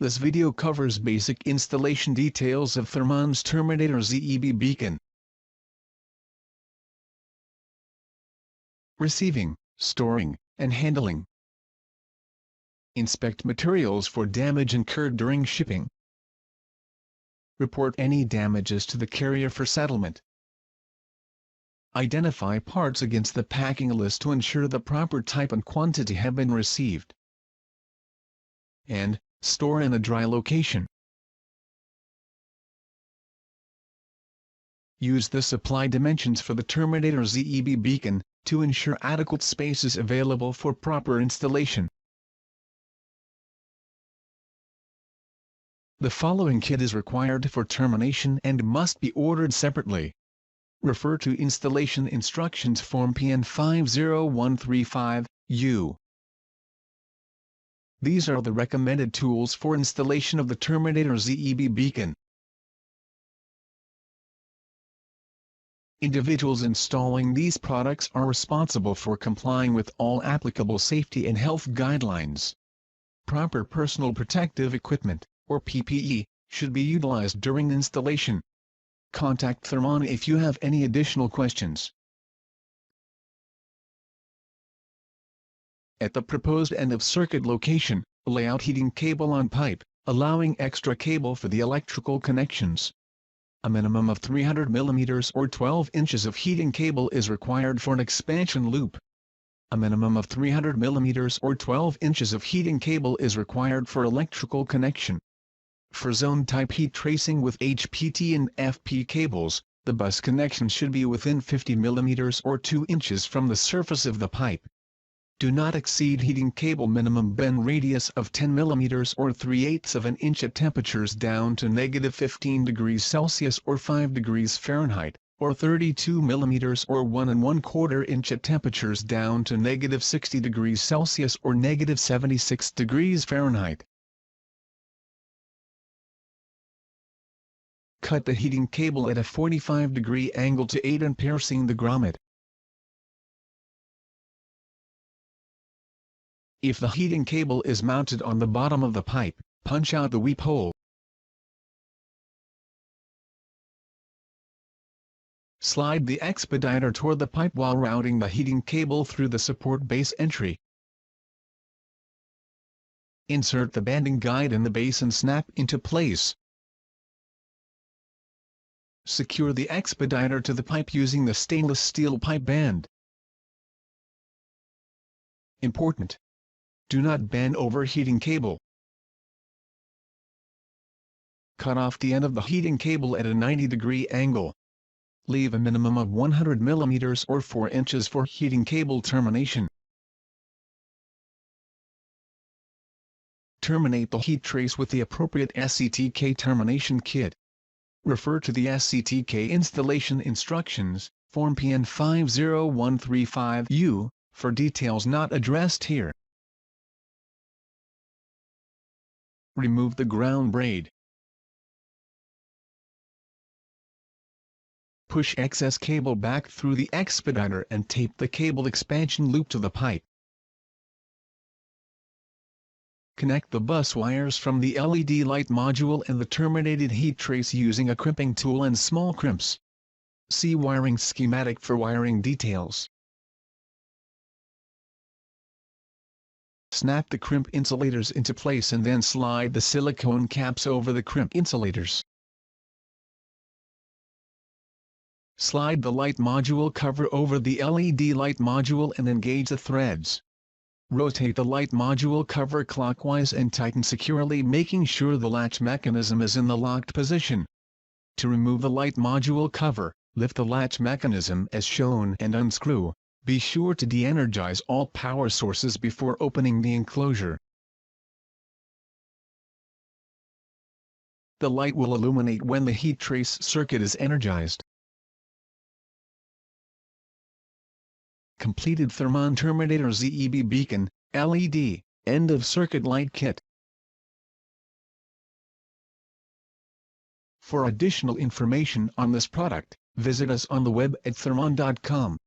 This video covers basic installation details of Thermon's Terminator ZEB beacon. Receiving, storing, and handling. Inspect materials for damage incurred during shipping. Report any damages to the carrier for settlement. Identify parts against the packing list to ensure the proper type and quantity have been received. And store in a dry location. Use the supply dimensions for the Terminator ZEB beacon to ensure adequate space is available for proper installation. The following kit is required for termination and must be ordered separately. Refer to Installation Instructions Form PN 50135-U. These are the recommended tools for installation of the Terminator ZEB beacon. Individuals installing these products are responsible for complying with all applicable safety and health guidelines. Proper personal protective equipment, or PPE, should be utilized during installation. Contact Thermon if you have any additional questions. At the proposed end-of-circuit location, lay out heating cable on pipe, allowing extra cable for the electrical connections. A minimum of 300 mm or 12 inches of heating cable is required for an expansion loop. A minimum of 300 mm or 12 inches of heating cable is required for electrical connection. For zone-type heat tracing with HPT and FP cables, the bus connection should be within 50 mm or 2 inches from the surface of the pipe. Do not exceed heating cable minimum bend radius of 10 mm or 3/8 of an inch at temperatures down to -15 degrees Celsius or 5 degrees Fahrenheit, or 32 mm or 1 1/4 inch at temperatures down to -60 degrees Celsius or -76 degrees Fahrenheit. Cut the heating cable at a 45-degree angle to aid in piercing the grommet. If the heating cable is mounted on the bottom of the pipe, punch out the weep hole. Slide the expediter toward the pipe while routing the heating cable through the support base entry. Insert the banding guide in the base and snap into place. Secure the expediter to the pipe using the stainless steel pipe band. Important: do not bend over heating cable. Cut off the end of the heating cable at a 90-degree angle. Leave a minimum of 100 mm or 4 inches for heating cable termination. Terminate the heat trace with the appropriate SCTK termination kit. Refer to the SCTK Installation Instructions, Form PN 50135-U, for details not addressed here. Remove the ground braid. Push excess cable back through the expediter and tape the cable expansion loop to the pipe. Connect the bus wires from the LED light module and the terminated heat trace using a crimping tool and small crimps. See wiring schematic for wiring details. Snap the crimp insulators into place and then slide the silicone caps over the crimp insulators. Slide the light module cover over the LED light module and engage the threads. Rotate the light module cover clockwise and tighten securely, making sure the latch mechanism is in the locked position. To remove the light module cover, lift the latch mechanism as shown and unscrew. Be sure to de-energize all power sources before opening the enclosure. The light will illuminate when the heat trace circuit is energized. Completed Thermon Terminator ZEB beacon, LED, end-of-circuit light kit. For additional information on this product, visit us on the web at thermon.com.